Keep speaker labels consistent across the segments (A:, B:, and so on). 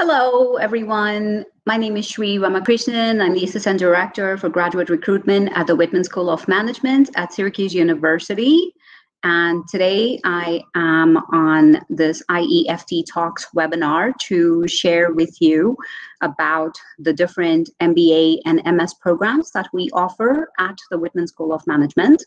A: Hello, everyone. My name is Shri Ramakrishnan. I'm the Assistant Director for Graduate Recruitment at the Whitman School of Management at Syracuse University. And today I am on this IEFT Talks webinar to share with you about the different MBA and MS programs that we offer at the Whitman School of Management.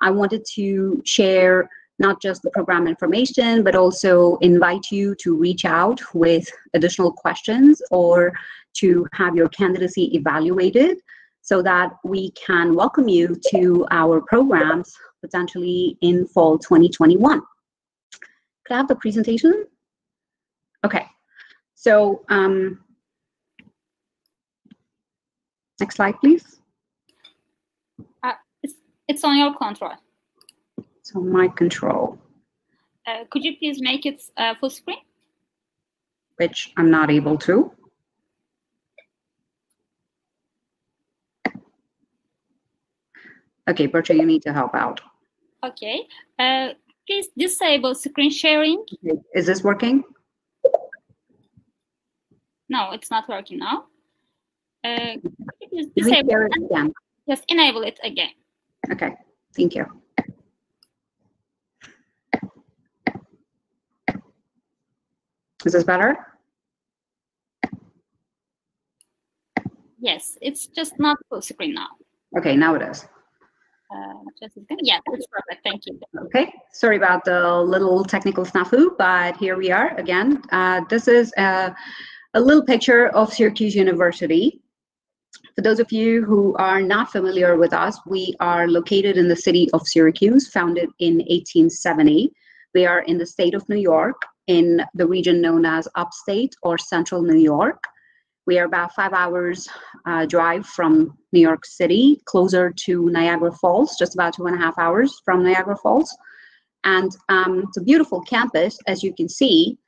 A: I wanted to share not just the program information, but also invite you to reach out with additional questions or to have your candidacy evaluated so that we can welcome you to our programs potentially in fall 2021. Could I have the presentation? Okay, so next slide, please.
B: It's on your control.
A: It's on my control.
B: Could you please make it full screen?
A: Which I'm not able to. Okay, Bertha, you need to help out.
B: Okay. Please disable screen sharing.
A: Okay. Is this working?
B: No, it's not working now. Please
A: disable it again.
B: Just enable it again.
A: Okay, thank you. Is this better?
B: Yes, it's just not full screen now.
A: Okay, now it is.
B: Yeah, it's perfect. Thank you.
A: Okay, sorry about the little technical snafu, but here we are again. This is a little picture of Syracuse University. For those of you who are not familiar with us, we are located in the city of Syracuse, founded in 1870. We are in the state of New York, in the region known as Upstate or Central New York. We are about 5 hours drive from New York City, closer to Niagara Falls, just about 2.5 hours from Niagara Falls. And it's a beautiful campus, as you can see.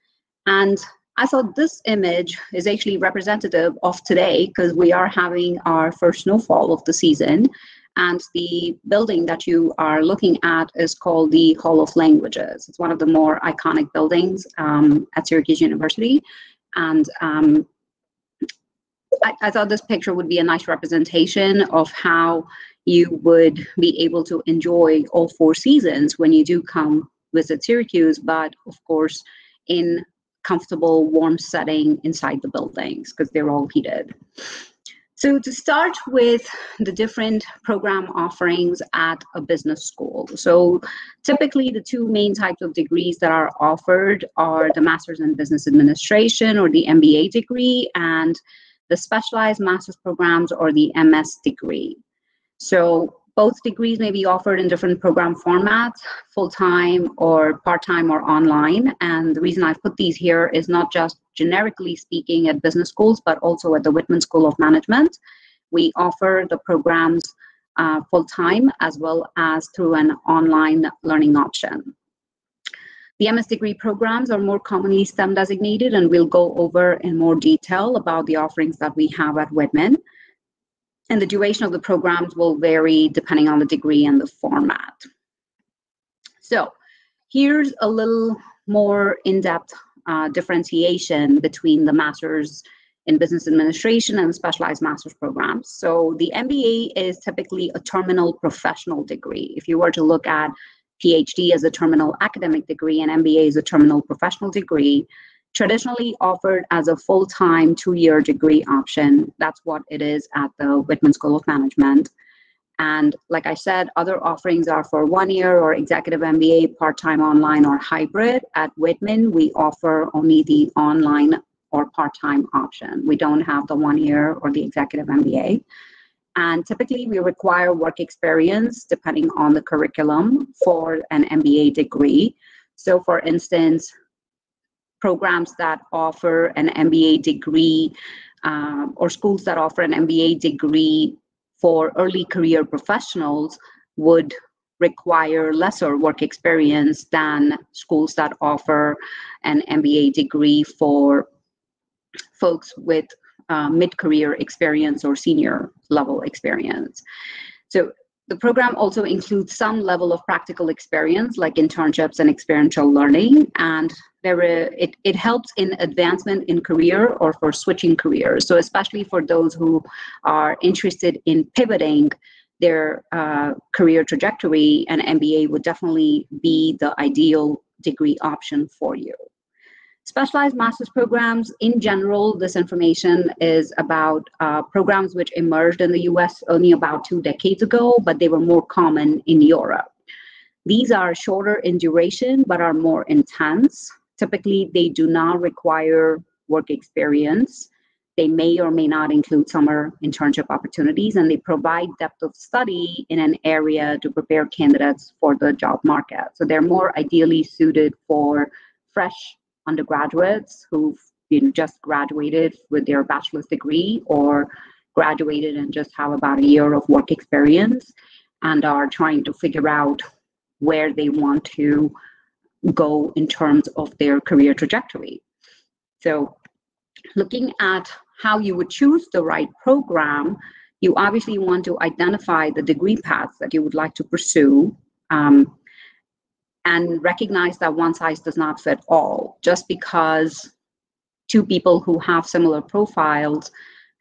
A: And I thought this image is actually representative of today because we are having our first snowfall of the season. And the building that you are looking at is called the Hall of Languages. It's one of the more iconic buildings at Syracuse University. And I thought this picture would be a nice representation of how you would be able to enjoy all 4 seasons when you do come visit Syracuse, but of course in comfortable, warm setting inside the buildings because they're all heated. So to start with the different program offerings at a business school. So typically the 2 main types of degrees that are offered are the Master's in Business Administration or the MBA degree and the Specialized Master's programs or the MS degree. So both degrees may be offered in different program formats, full-time or part-time or online. And the reason I've put these here is not just generically speaking at business schools, but also at the Whitman School of Management. We offer the programs full-time as well as through an online learning option. The MS degree programs are more commonly STEM designated, and we'll go over in more detail about the offerings that we have at Whitman. And the duration of the programs will vary depending on the degree and the format. So here's a little more in-depth differentiation between the Master's in Business Administration and the Specialized Master's programs. So the MBA is typically a terminal professional degree. If you were to look at PhD as a terminal academic degree and MBA as a terminal professional degree, traditionally offered as a full-time 2-year degree option. That's what it is at the Whitman School of Management. And like I said, other offerings are for 1 year or executive MBA, part-time, online, or hybrid. At Whitman, we offer only the online or part-time option. We don't have the 1 year or the executive MBA. And typically, we require work experience depending on the curriculum for an MBA degree. So for instance, programs that offer an MBA degree or schools that offer an MBA degree for early career professionals would require lesser work experience than schools that offer an MBA degree for folks with mid-career experience or senior level experience. So The program also includes some level of practical experience, like internships and experiential learning, and it helps in advancement in career or for switching careers. So especially for those who are interested in pivoting their career trajectory, an MBA would definitely be the ideal degree option for you. Specialized master's programs, in general, this information is about programs which emerged in the US only about 2 decades ago, but they were more common in Europe. These are shorter in duration, but are more intense. Typically, they do not require work experience. They may or may not include summer internship opportunities, and they provide depth of study in an area to prepare candidates for the job market. So they're more ideally suited for fresh undergraduates who've just graduated with their bachelor's degree or graduated and just have about a year of work experience and are trying to figure out where they want to go in terms of their career trajectory. So looking at how you would choose the right program, you obviously want to identify the degree paths that you would like to pursue, and recognize that one size does not fit all. Just because 2 people who have similar profiles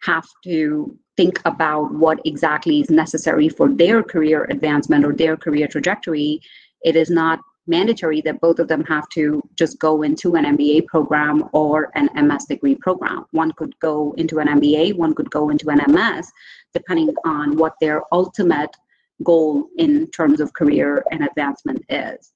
A: have to think about what exactly is necessary for their career advancement or their career trajectory, it is not mandatory that both of them have to just go into an MBA program or an MS degree program. One could go into an MBA, one could go into an MS, depending on what their ultimate goal in terms of career and advancement is.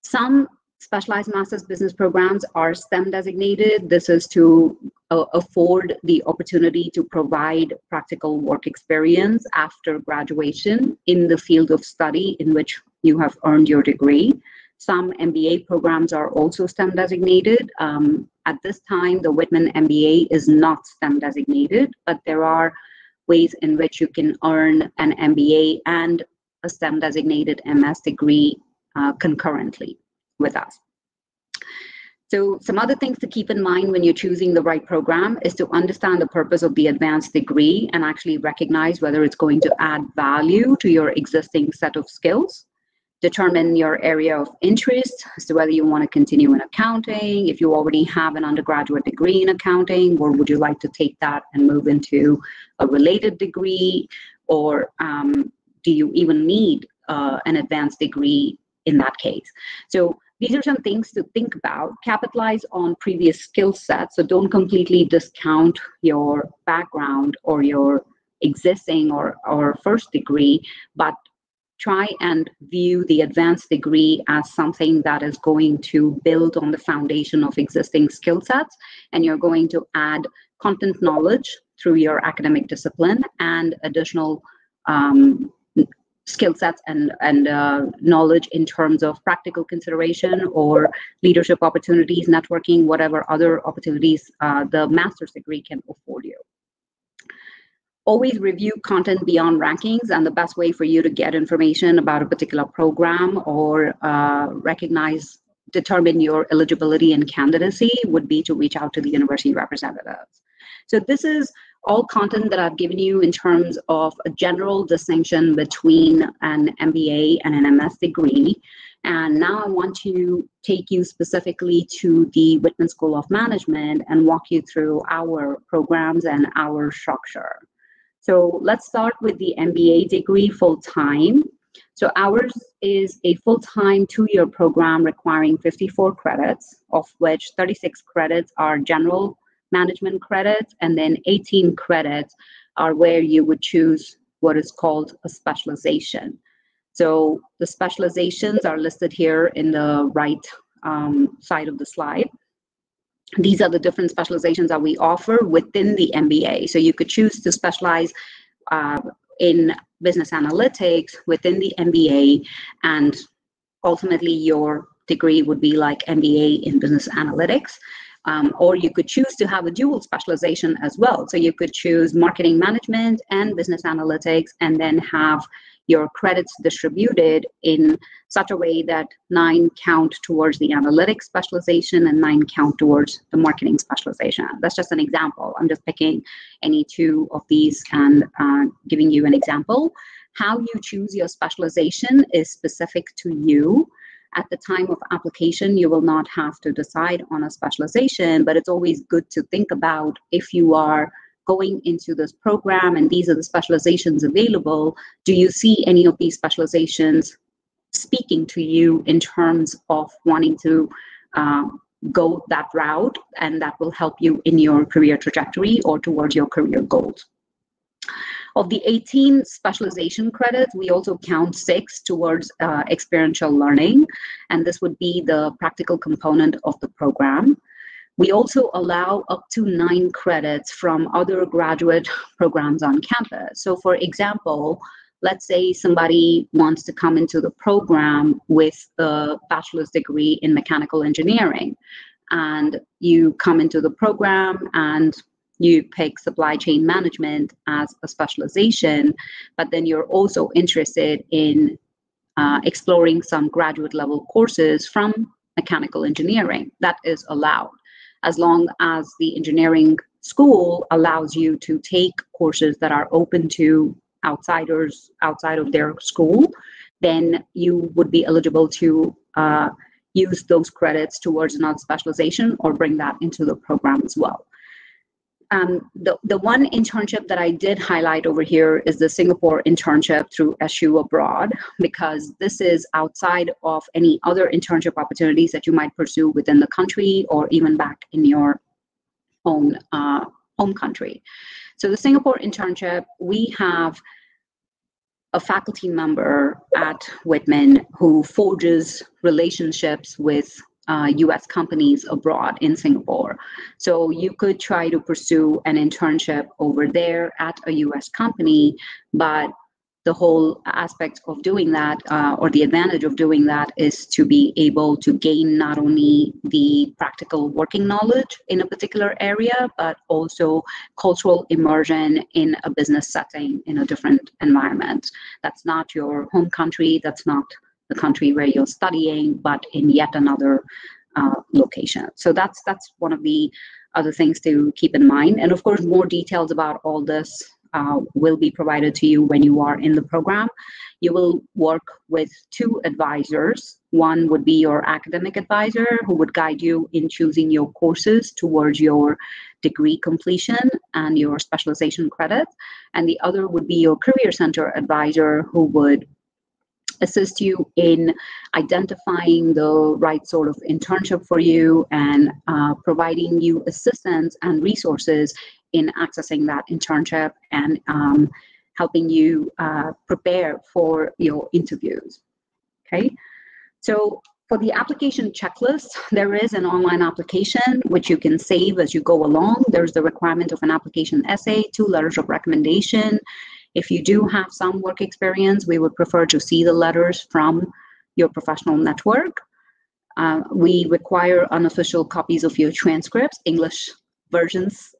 A: Some specialized master's business programs are STEM designated. This is to afford the opportunity to provide practical work experience after graduation in the field of study in which you have earned your degree. Some MBA programs are also STEM designated. At this time, the Whitman MBA is not STEM designated, but there are ways in which you can earn an MBA and a STEM designated MS degree concurrently with us. So some other things to keep in mind when you're choosing the right program is to understand the purpose of the advanced degree and actually recognize whether it's going to add value to your existing set of skills. Determine your area of interest as to whether you want to continue in accounting, if you already have an undergraduate degree in accounting, or would you like to take that and move into a related degree, or do you even need an advanced degree in that case? So these are some things to think about. Capitalize on previous skill sets. So don't completely discount your background or your existing or first degree, but try and view the advanced degree as something that is going to build on the foundation of existing skill sets, and you're going to add content knowledge through your academic discipline and additional skill sets and knowledge in terms of practical consideration or leadership opportunities, networking, whatever other opportunities the master's degree can afford you. Always review content beyond rankings, and the best way for you to get information about a particular program or determine your eligibility and candidacy would be to reach out to the university representatives. So this is all content that I've given you in terms of a general distinction between an MBA and an MS degree. And now I want to take you specifically to the Whitman School of Management and walk you through our programs and our structure. So let's start with the MBA degree full-time. So ours is a full-time 2-year program requiring 54 credits, of which 36 credits are general management credits, and then 18 credits are where you would choose what is called a specialization. So the specializations are listed here in the right side of the slide. These are the different specializations that we offer within the MBA. So you could choose to specialize in business analytics within the MBA, and ultimately your degree would be like MBA in business analytics. Or you could choose to have a dual specialization as well. So you could choose marketing management and business analytics, and then have your credits distributed in such a way that 9 count towards the analytics specialization and 9 count towards the marketing specialization. That's just an example. I'm just picking any 2 of these and giving you an example. How you choose your specialization is specific to you. At the time of application, you will not have to decide on a specialization, but it's always good to think about, if you are going into this program and these are the specializations available, do you see any of these specializations speaking to you in terms of wanting to go that route, and that will help you in your career trajectory or towards your career goals. Of the 18 specialization credits, we also count 6 towards experiential learning, and this would be the practical component of the program. We also allow up to 9 credits from other graduate programs on campus. So for example, let's say somebody wants to come into the program with a bachelor's degree in mechanical engineering, and you come into the program and you pick supply chain management as a specialization, but then you're also interested in exploring some graduate level courses from mechanical engineering. That is allowed, as long as the engineering school allows you to take courses that are open to outsiders outside of their school. Then you would be eligible to use those credits towards another specialization or bring that into the program as well. The one internship that I did highlight over here is the Singapore internship through SU Abroad, because this is outside of any other internship opportunities that you might pursue within the country or even back in your own home country. So the Singapore internship, we have a faculty member at Whitman who forges relationships with US companies abroad in Singapore. So you could try to pursue an internship over there at a US company, but the whole aspect of doing that, or the advantage of doing that, is to be able to gain not only the practical working knowledge in a particular area, but also cultural immersion in a business setting in a different environment. That's not your home country, that's not the country where you're studying, but in yet another location. So that's one of the other things to keep in mind. And of course, more details about all this will be provided to you when you are in the program. You will work with 2 advisors. One would be your academic advisor, who would guide you in choosing your courses towards your degree completion and your specialization credit. And the other would be your career center advisor, who would assist you in identifying the right sort of internship for you and providing you assistance and resources in accessing that internship and helping you prepare for your interviews. Okay, so for the application checklist, there is an online application which you can save as you go along. There's the requirement of an application essay, 2 letters of recommendation. If you do have some work experience, we would prefer to see the letters from your professional network. We require unofficial copies of your transcripts, English versions,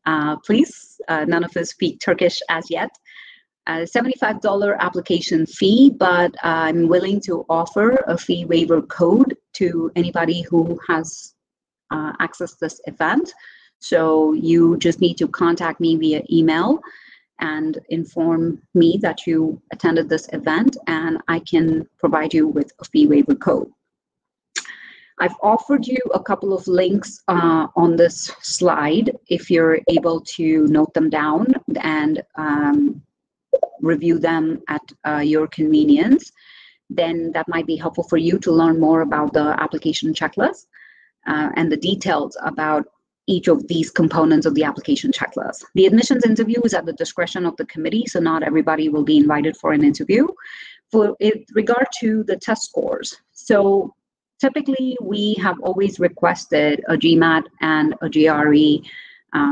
A: please. None of us speak Turkish as yet. $75 application fee, but I'm willing to offer a fee waiver code to anybody who has accessed this event. So you just need to contact me via email and inform me that you attended this event, and I can provide you with a fee waiver code. I've offered you a couple of links on this slide. If you're able to note them down and review them at your convenience, then that might be helpful for you to learn more about the application checklist and the details about each of these components of the application checklist. The admissions interview is at the discretion of the committee, so not everybody will be invited for an interview. For in regard to the test scores, so typically we have always requested a Gmat and a GRE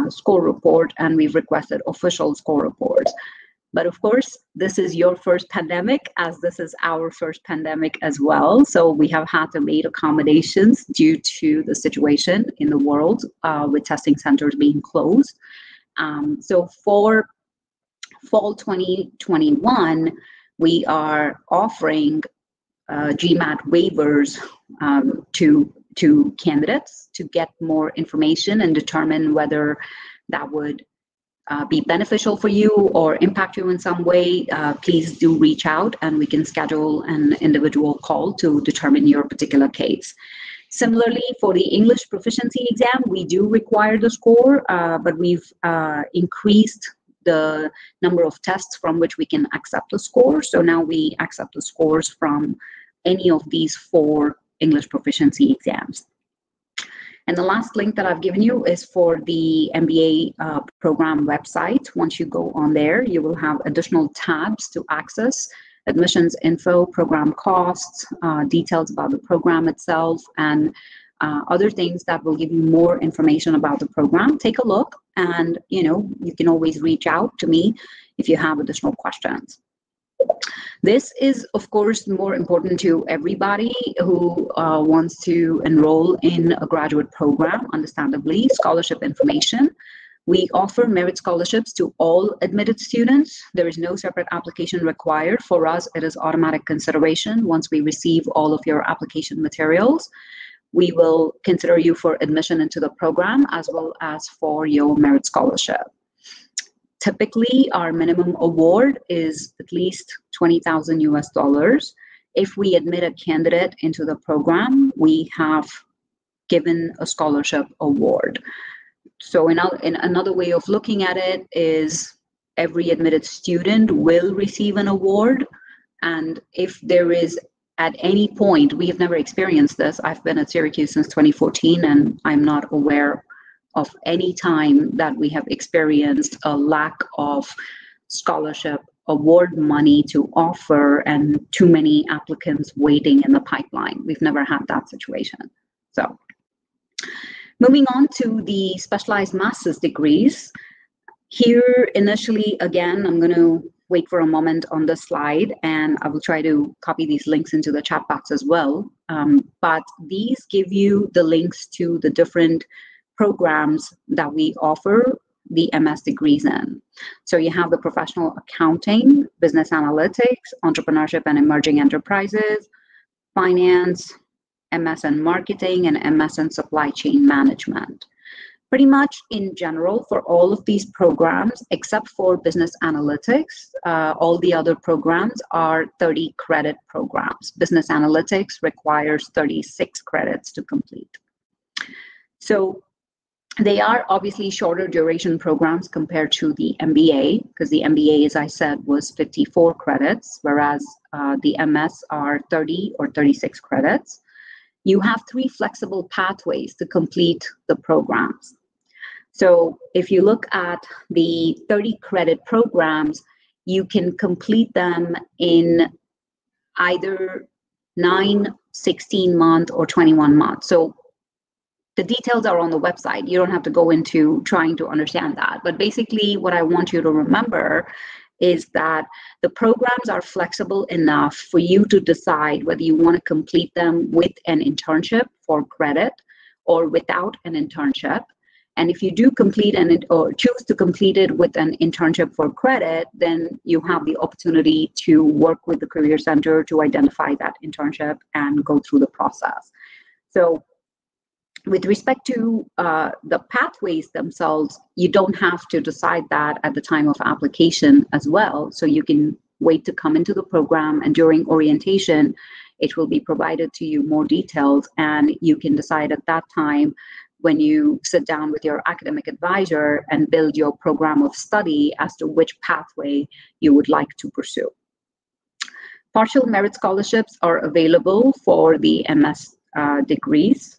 A: score report, and we've requested official score reports. But of course, this is your first pandemic, as this is our first pandemic as well. So we have had to make accommodations due to the situation in the world with testing centers being closed. So for fall 2021, we are offering Gmat waivers to candidates to get more information and determine whether that would be beneficial for you or impact you in some way, please do reach out and we can schedule an individual call to determine your particular case. Similarly, for the English proficiency exam, we do require the score, but we've increased the number of tests from which we can accept the score. So now we accept the scores from any of these 4 English proficiency exams. And the last link that I've given you is for the MBA program website. Once you go on there, you will have additional tabs to access: admissions info, program costs, details about the program itself, and other things that will give you more information about the program. Take a look, and you can always reach out to me if you have additional questions. This is, of course, more important to everybody who wants to enroll in a graduate program, understandably. Scholarship information. We offer merit scholarships to all admitted students. There is no separate application required. For us, it is automatic consideration. Once we receive all of your application materials, we will consider you for admission into the program as well as for your merit scholarship. Typically, our minimum award is at least $20,000 US. If we admit a candidate into the program, we have given a scholarship award. So in another way of looking at it is every admitted student will receive an award. And if there is at any point, we have never experienced this. I've been at Syracuse since 2014, and I'm not aware of any time that we have experienced a lack of scholarship award money to offer and too many applicants waiting in the pipeline. We've never had that situation. So moving on to the specialized master's degrees. Here, initially, again, I'm going to wait for a moment on the slide, and I will try to copy these links into the chat box as well. But these give you the links to the different programs that we offer the MS degrees in. So you have the professional accounting, business analytics, entrepreneurship and emerging enterprises, finance, MS in marketing, and MS in supply chain management. Pretty much in general, for all of these programs, except for business analytics, all the other programs are 30 credit programs. Business analytics requires 36 credits to complete. So they are obviously shorter duration programs compared to the MBA, because the MBA, as I said, was 54 credits, whereas the MS are 30 or 36 credits. You have 3 flexible pathways to complete the programs. So if you look at the 30 credit programs, you can complete them in either 9, 16 month, or 21 months. So the details are on the website. You don't have to go into trying to understand that. But basically, what I want you to remember is that the programs are flexible enough for you to decide whether you want to complete them with an internship for credit or without an internship. And if you do complete or choose to complete it with an internship for credit, then you have the opportunity to work with the Career Center to identify that internship and go through the process. So with respect to the pathways themselves, you don't have to decide that at the time of application as well. So you can wait to come into the program, and during orientation, it will be provided to you more details, and you can decide at that time when you sit down with your academic advisor and build your program of study as to which pathway you would like to pursue. Partial merit scholarships are available for the MS degrees.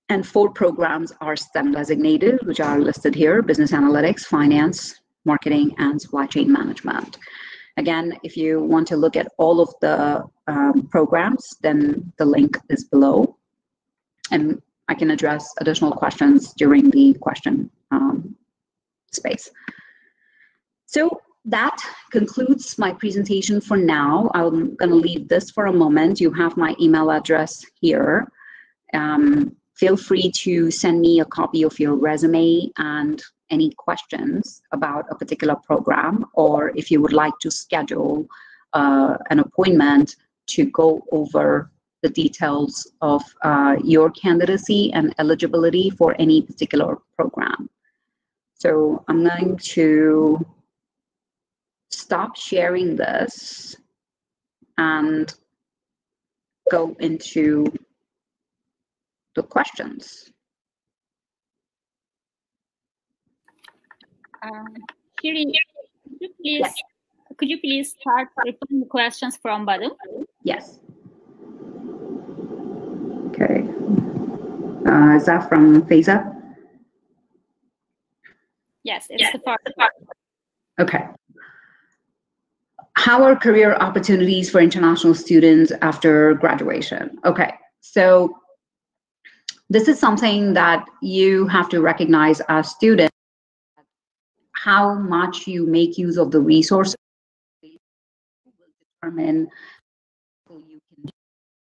A: And 4 programs are STEM designated, which are listed here: business analytics, finance, marketing, and supply chain management. Again, if you want to look at all of the programs, then the link is below. And I can address additional questions during the question space. So that concludes my presentation for now. I'm going to leave this for a moment. You have my email address here. Feel free to send me a copy of your resume and any questions about a particular program, or if you would like to schedule an appointment to go over the details of your candidacy and eligibility for any particular program. So I'm going to stop sharing this and go into the questions.
B: Shiri, could you please start replying the questions from bottom?
A: Yes. Okay. Is that from Faiza?
B: Yes, it's the first part.
A: Okay. How are career opportunities for international students after graduation? Okay, so this is something that you have to recognize as students, how much you make use of the resources will determine what you can do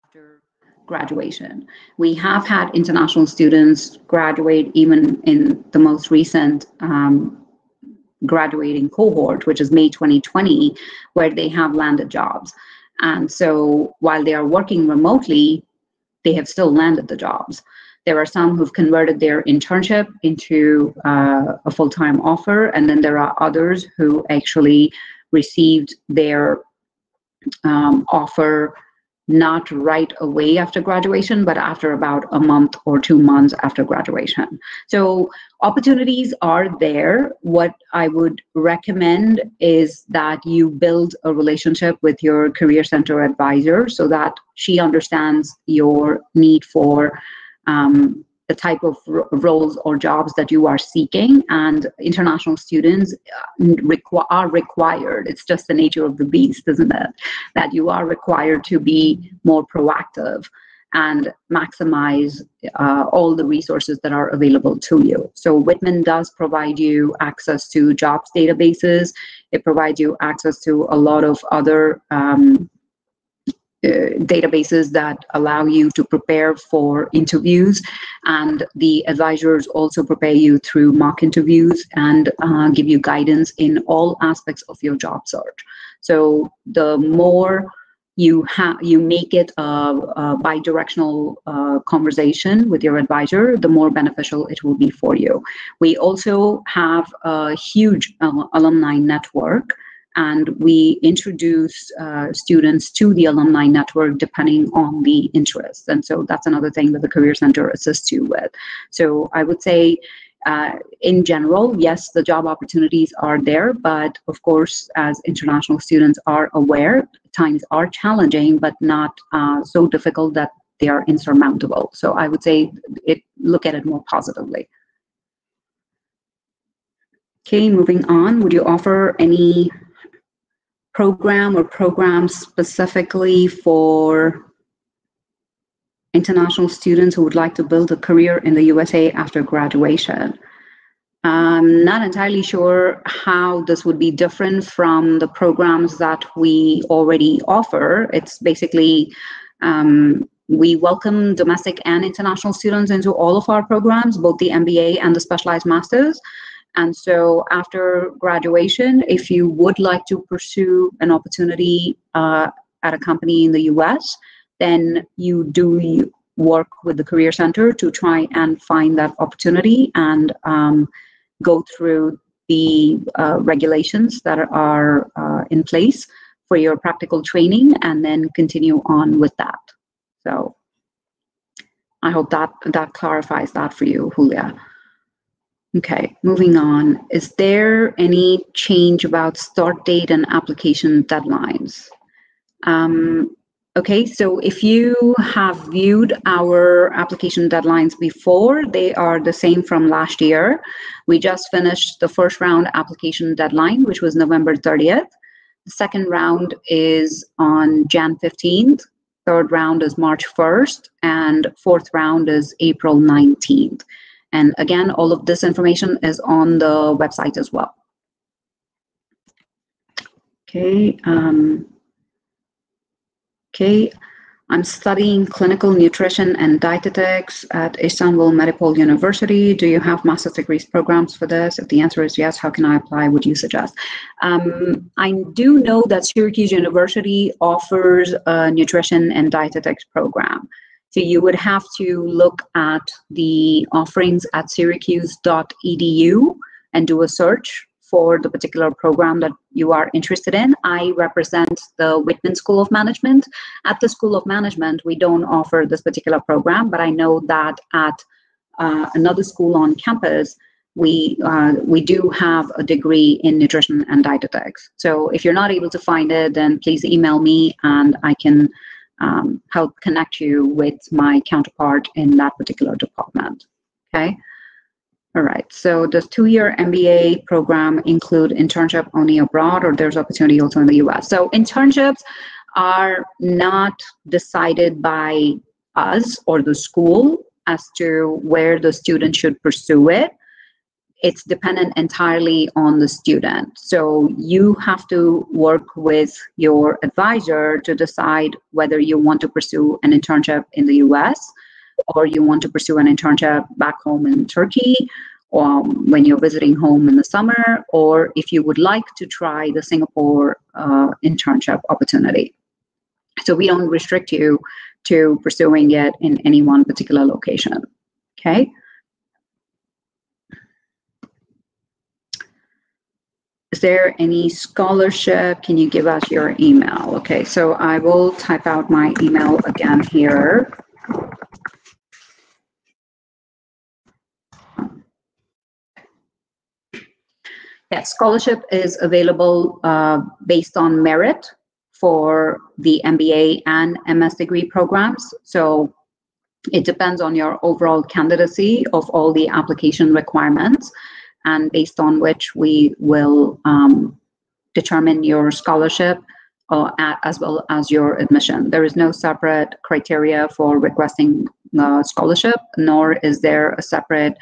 A: after graduation. We have had international students graduate even in the most recent graduating cohort, which is May 2020, where they have landed jobs. And so while they are working remotely, they have still landed the jobs. There are some who've converted their internship into a full-time offer, and then there are others who actually received their offer not right away after graduation, but after about a month or 2 months after graduation. So opportunities are there. What I would recommend is that you build a relationship with your career center advisor so that she understands your need for the type of roles or jobs that you are seeking, and international students are required. It's just the nature of the beast, isn't it? That you are required to be more proactive and maximize all the resources that are available to you. So Whitman does provide you access to jobs databases. It provides you access to a lot of other databases that allow you to prepare for interviews, and the advisors also prepare you through mock interviews and give you guidance in all aspects of your job search. So the more you make it a bi-directional conversation with your advisor, the more beneficial it will be for you. We also have a huge alumni network, and we introduce students to the alumni network depending on the interests. And so that's another thing that the Career Center assists you with. So I would say, in general, yes, the job opportunities are there, but of course, as international students are aware, times are challenging, but not so difficult that they are insurmountable. So I would say look at it more positively. Okay, moving on. Would you offer any program or programs specifically for international students who would like to build a career in the USA after graduation? I'm not entirely sure how this would be different from the programs that we already offer. It's basically, we welcome domestic and international students into all of our programs, both the MBA and the Specialized Masters. And so after graduation, if you would like to pursue an opportunity at a company in the US, then you do work with the Career Center to try and find that opportunity and go through the regulations that are in place for your practical training and then continue on with that. So I hope that clarifies that for you, Julia. Okay, moving on. Is there any change about start date and application deadlines? Okay, so if you have viewed our application deadlines before, they are the same from last year. We just finished the first round application deadline, which was November 30th. The second round is on Jan 15th. Third round is March 1st, and fourth round is April 19th. And again, all of this information is on the website as well. Okay. Okay. I'm studying clinical nutrition and dietetics at Istanbul Medipol University. Do you have master's degrees programs for this? If the answer is yes, how can I apply? Would you suggest? I do know that Syracuse University offers a nutrition and dietetics program. So you would have to look at the offerings at syracuse.edu and do a search for the particular program that you are interested in. I represent the Whitman School of Management. At the School of Management, we don't offer this particular program, but I know that at another school on campus, we do have a degree in nutrition and dietetics. So if you're not able to find it, then please email me and I can help connect you with my counterpart in that particular department. Okay. All right. So does 2-year MBA program include internship only abroad, or there's opportunity also in the US? So internships are not decided by us or the school as to where the student should pursue it. It's dependent entirely on the student. So you have to work with your advisor to decide whether you want to pursue an internship in the US, or you want to pursue an internship back home in Turkey, or when you're visiting home in the summer, or if you would like to try the Singapore internship opportunity. So we don't restrict you to pursuing it in any one particular location. Okay. Is there any scholarship? Can you give us your email? Okay, so I will type out my email again here. Yes, scholarship is available based on merit for the MBA and MS degree programs. So it depends on your overall candidacy of all the application requirements, and based on which we will determine your scholarship as well as your admission. There is no separate criteria for requesting scholarship, nor is there a separate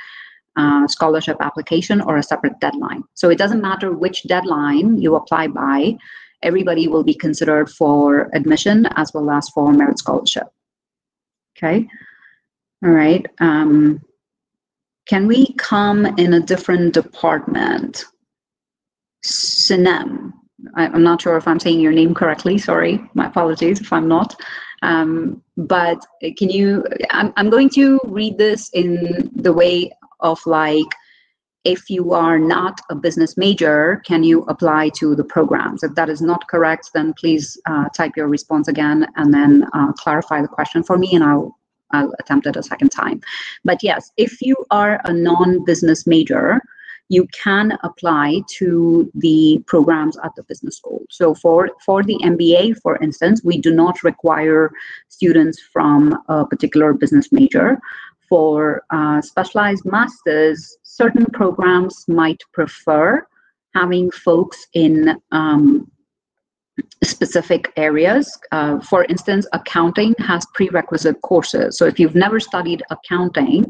A: scholarship application or a separate deadline. So it doesn't matter which deadline you apply by, everybody will be considered for admission as well as for merit scholarship. Okay, all right. Can we come in a different department? Sinem. I'm not sure if I'm saying your name correctly. Sorry, my apologies if I'm not. But can you, I'm going to read this in the way of like, if you are not a business major, can you apply to the programs? If that is not correct, then please type your response again and then clarify the question for me, and I'll attempt it a second time. But yes, if you are a non-business major, you can apply to the programs at the business school. So for the MBA, for instance, we do not require students from a particular business major. For specialized masters, certain programs might prefer having folks in specific areas. For instance, accounting has prerequisite courses. So if you've never studied accounting,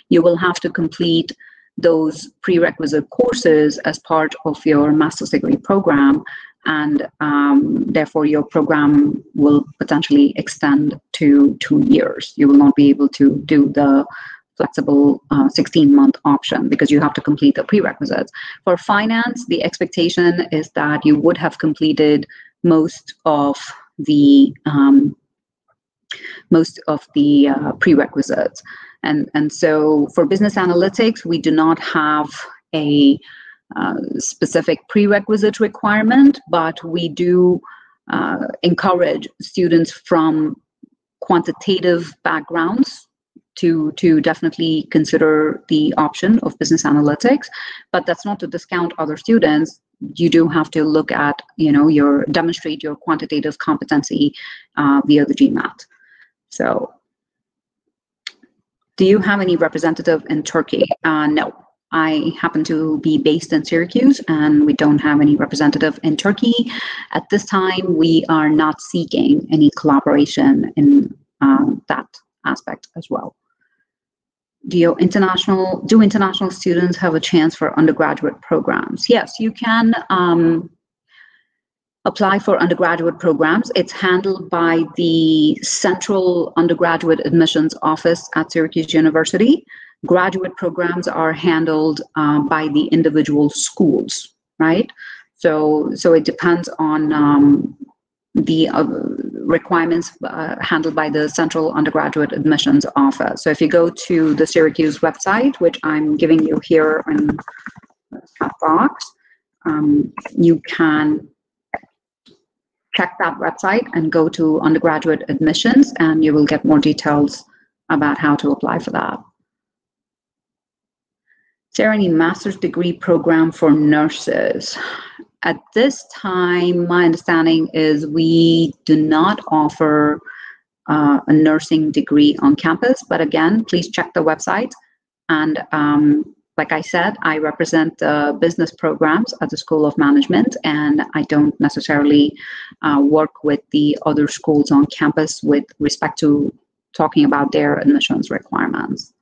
A: you will have to complete those prerequisite courses as part of your master's degree program, and therefore your program will potentially extend to 2 years. You will not be able to do the flexible 16-month option because you have to complete the prerequisites. For finance, the expectation is that you would have completed most of the prerequisites. And so for business analytics, we do not have a specific prerequisite requirement, but we do encourage students from quantitative backgrounds to definitely consider the option of business analytics. But that's not to discount other students. You do have to look at, demonstrate your quantitative competency via the Gmat. So, do you have any representative in Turkey? No, I happen to be based in Syracuse, and we don't have any representative in Turkey. At this time, we are not seeking any collaboration in that aspect as well. Do international students have a chance for undergraduate programs? Yes, you can apply for undergraduate programs. It's handled by the Central Undergraduate Admissions Office at Syracuse University. Graduate programs are handled by the individual schools, right? So it depends on the requirements handled by the Central Undergraduate Admissions Office. So if you go to the Syracuse website, which I'm giving you here chat box, you can check that website and go to undergraduate admissions, and you will get more details about how to apply for that. Is there any master's degree program for nurses? At this time, my understanding is we do not offer a nursing degree on campus, but again, please check the website. And like I said, I represent the business programs at the School of Management, and I don't necessarily work with the other schools on campus with respect to talking about their admissions requirements.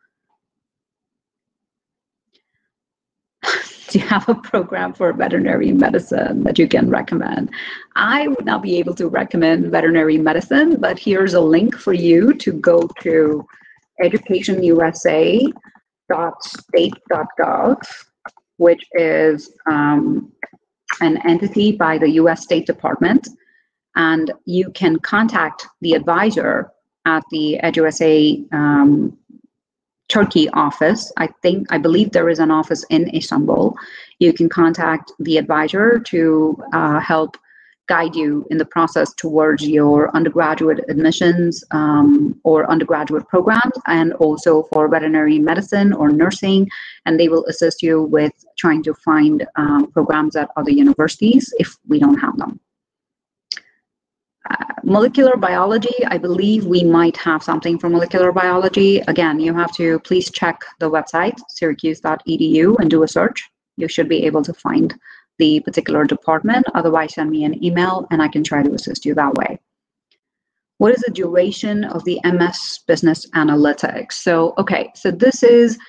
A: Do you have a program for veterinary medicine that you can recommend? I would not be able to recommend veterinary medicine, but here's a link for you to go to educationusa.state.gov, which is an entity by the US State Department, and you can contact the advisor at the EduSA Turkey office. I believe there is an office in Istanbul. You can contact the advisor to help guide you in the process towards your undergraduate admissions or undergraduate programs, and also for veterinary medicine or nursing, and they will assist you with trying to find programs at other universities if we don't have them. Molecular biology, I believe we might have something for molecular biology. Again, you have to please check the website, syracuse.edu, and do a search. You should be able to find the particular department. Otherwise, send me an email and I can try to assist you that way. What is the duration of the MS Business Analytics? So this is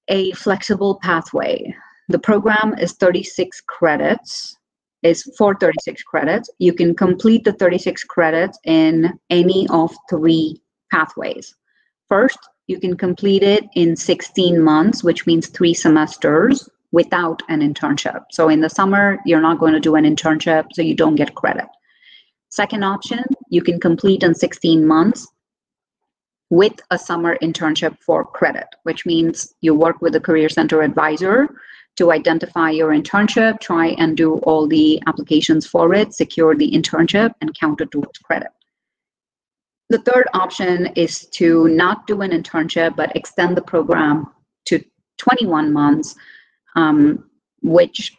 A: a flexible pathway. The program is 36 credits. Is for 36 credits. You can complete the 36 credits in any of 3 pathways. First, you can complete it in 16 months, which means 3 semesters without an internship. So in the summer, you're not going to do an internship, so you don't get credit. Second option, you can complete in 16 months with a summer internship for credit, which means you work with a career center advisor to identify your internship, try and do all the applications for it, secure the internship, and count it towards credit. The third option is to not do an internship, but extend the program to 21 months, which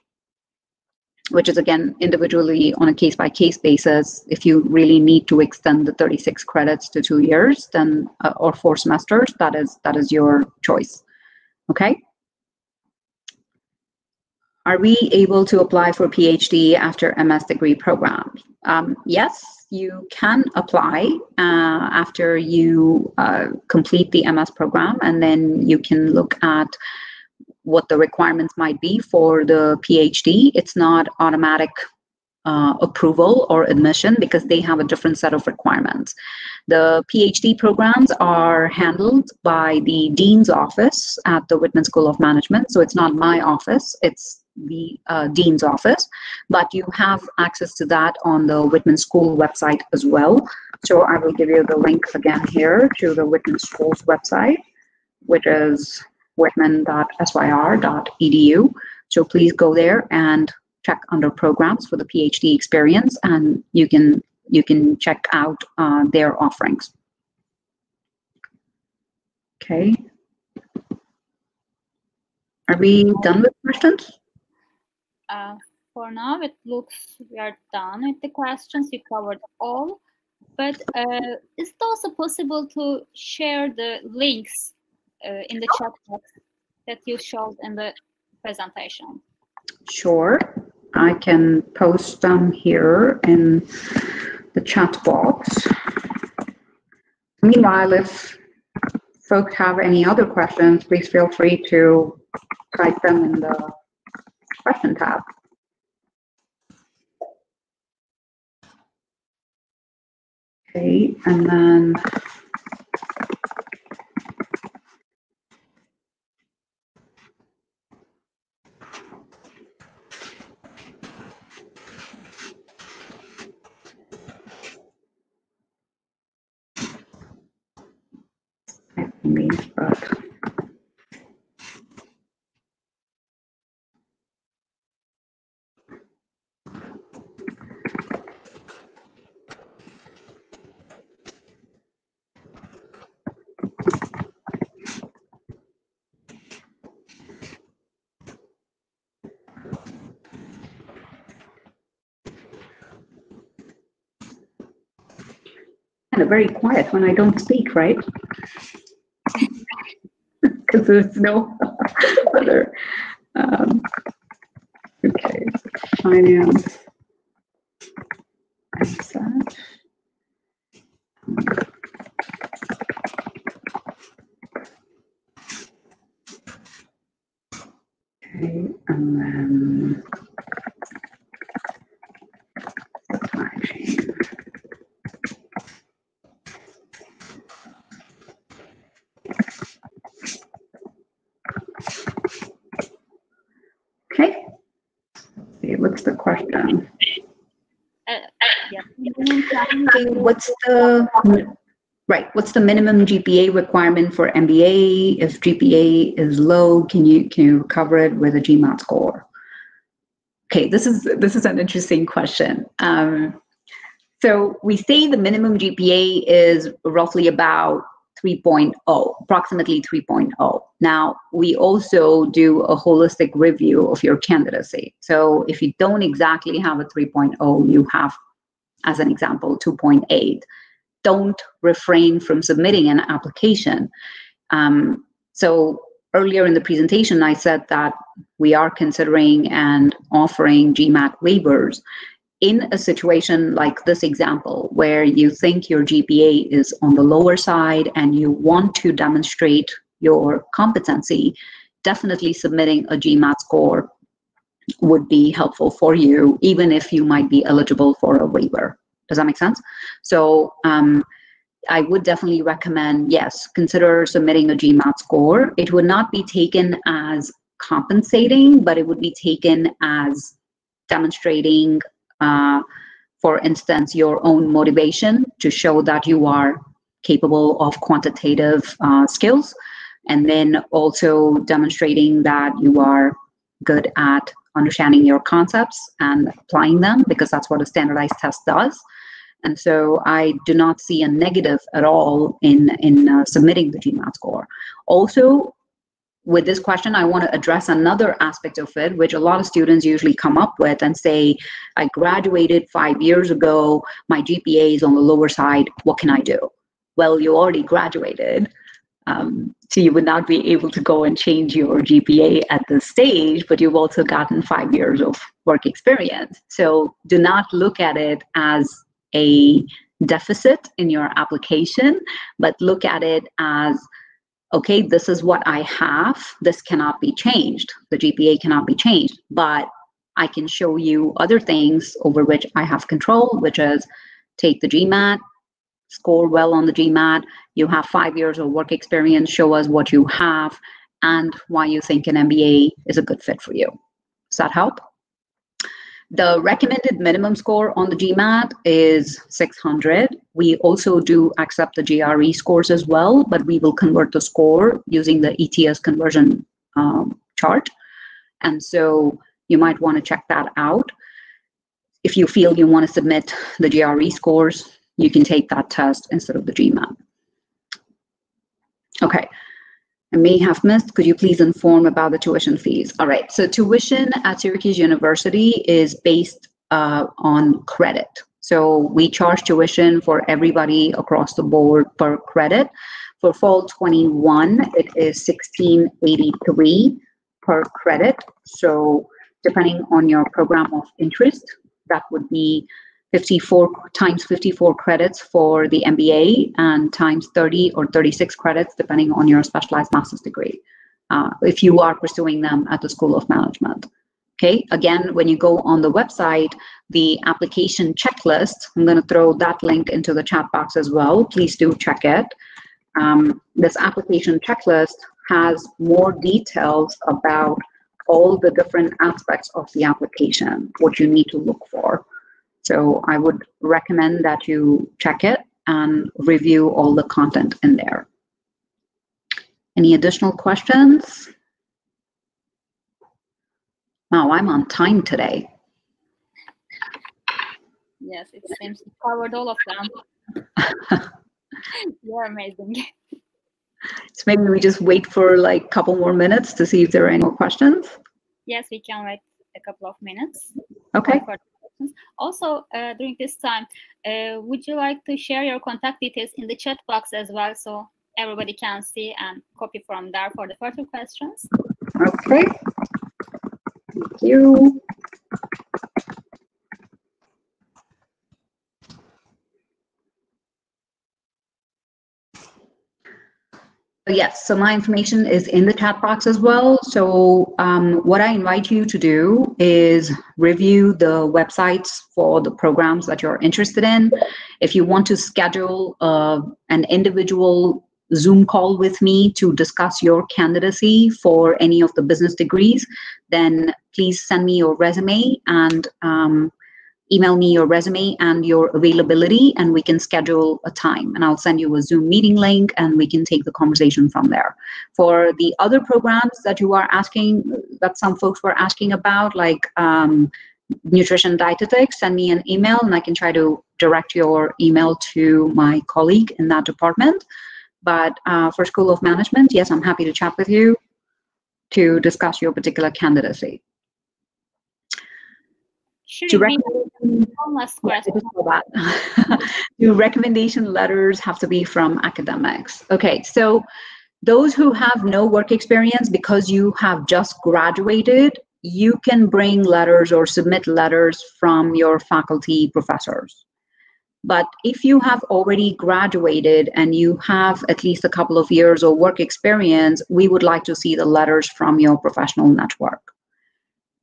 A: is again individually on a case-by-case basis. If you really need to extend the 36 credits to 2 years, then or 4 semesters, that is your choice. Okay. Are we able to apply for PhD after MS degree programs? Yes, you can apply after you complete the MS program, and then you can look at what the requirements might be for the PhD. It's not automatic approval or admission because they have a different set of requirements. The PhD programs are handled by the Dean's office at the Whitman School of Management. So it's not my office, it's the Dean's office, but you have access to that on the Whitman School website as well. So I will give you the link again here to the Whitman School's website, which is whitman.syr.edu. So please go there and check under programs for the PhD experience, and you can check out their offerings. Okay. Are we done with questions?
B: For now, it looks we are done with the questions. You covered all, but is it also possible to share the links in the chat box that you showed in the presentation?
A: Sure, I can post them here in the chat box. Meanwhile, if folks have any other questions, please feel free to type them in the question tab. Okay, and then but kind of very quiet when I don't speak, right? Because there's no other. Okay, finance. Okay, and then supply chain. Okay. Let's see, what's the question? What's the minimum GPA requirement for MBA? If GPA is low, can you cover it with a Gmat score? Okay, this is an interesting question. So we say the minimum GPA is roughly about 3.0, approximately 3.0. Now, we also do a holistic review of your candidacy. So if you don't exactly have a 3.0, you have, as an example, 2.8. Don't refrain from submitting an application. So earlier in the presentation, I said that we are considering and offering Gmat waivers. In a situation like this example, where you think your GPA is on the lower side and you want to demonstrate your competency, definitely submitting a Gmat score would be helpful for you, even if you might be eligible for a waiver. Does that make sense? So I would definitely recommend, yes, consider submitting a Gmat score. It would not be taken as compensating, but it would be taken as demonstrating, for instance, your own motivation to show that you are capable of quantitative skills, and then also demonstrating that you are good at understanding your concepts and applying them, because that's what a standardized test does. And so I do not see a negative at all in submitting the Gmat score. Also, with this question, I want to address another aspect of it, which a lot of students usually come up with and say, I graduated 5 years ago, my GPA is on the lower side, what can I do? Well, you already graduated, so you would not be able to go and change your GPA at this stage, but you've also gotten 5 years of work experience. So do not look at it as a deficit in your application, but look at it as, okay, this is what I have. This cannot be changed. The GPA cannot be changed, but I can show you other things over which I have control, which is take the Gmat, score well on the Gmat. You have 5 years of work experience. Show us what you have and why you think an MBA is a good fit for you. Does that help? The recommended minimum score on the Gmat is 600. We also do accept the GRE scores as well, but we will convert the score using the ETS conversion chart. And so you might want to check that out. If you feel you want to submit the GRE scores, you can take that test instead of the Gmat. Okay. I may have missed, could you please inform about the tuition fees? All right, so tuition at Syracuse University is based on credit. So we charge tuition for everybody across the board per credit. For fall 21, it is $16.83 per credit. So depending on your program of interest, that would be 54 times 54 credits for the MBA and times 30 or 36 credits depending on your specialized master's degree, if you are pursuing them at the School of Management. Okay, again, when you go on the website, the application checklist, I'm going to throw that link into the chat box as well. Please do check it. This application checklist has more details about all the different aspects of the application, what you need to look for. So I would recommend that you check it and review all the content in there. Any additional questions? Wow, I'm on time today.
B: Yes, it seems you covered all of them. You're amazing.
A: So maybe we just wait for like a couple more minutes to see if there are any more questions.
B: Yes, we can wait a couple of minutes.
A: Okay.
B: questions. Also, during this time, would you like to share your contact details in the chat box as well, so everybody can see and copy from there for the further questions?
A: Okay. Thank you. Yes, so my information is in the chat box as well. So what I invite you to do is review the websites for the programs that you're interested in. If you want to schedule an individual Zoom call with me to discuss your candidacy for any of the business degrees, then please send me your resume and email me your resume and your availability, and we can schedule a time, and I'll send you a Zoom meeting link and we can take the conversation from there. For the other programs that you are asking, that some folks were asking about, like nutrition dietetics, send me an email and I can try to direct your email to my colleague in that department. But for School of Management, yes, I'm happy to chat with you to discuss your particular candidacy.
B: Do
A: recommendation letters have to be from academics? Okay, so those who have no work experience, because you have just graduated, you can bring letters or submit letters from your faculty professors. But if you have already graduated and you have at least a couple of years of work experience, we would like to see the letters from your professional network.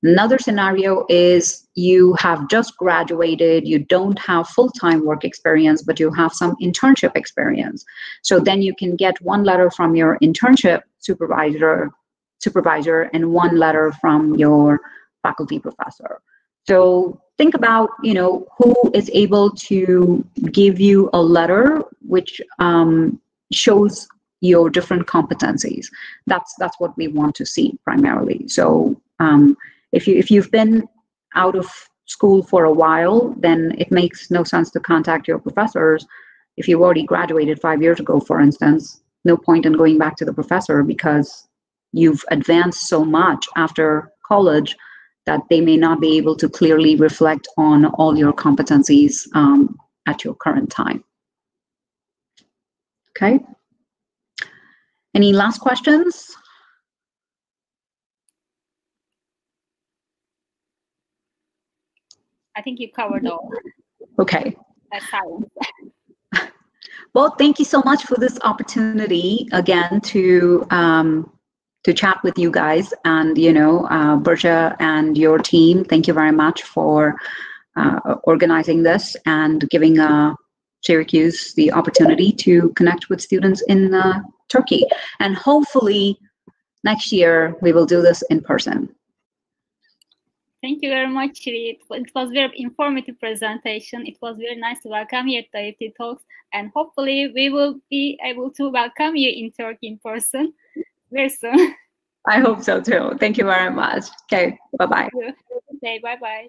A: Another scenario is you have just graduated, you don't have full-time work experience, but you have some internship experience. So then you can get one letter from your internship supervisor and one letter from your faculty professor. So think about, who is able to give you a letter which shows your different competencies. That's what we want to see primarily. So if you've been out of school for a while, then it makes no sense to contact your professors. If you already graduated 5 years ago, for instance, no point in going back to the professor because you've advanced so much after college that they may not be able to clearly reflect on all your competencies at your current time. Okay. Any last questions?
B: I think you covered all.
A: Okay.
B: Silence.
A: Well, thank you so much for this opportunity again to chat with you guys, and Burja and your team. Thank you very much for organizing this and giving Syracuse the opportunity to connect with students in Turkey. And hopefully next year we will do this in person.
B: Thank you very much, Shri. It was a very informative presentation. It was very nice to welcome you at the IEFT Talks, and hopefully we will be able to welcome you in Turkey in person very soon.
A: I hope so too. Thank you very much. Okay, bye-bye.
B: Have a good day. Bye-bye.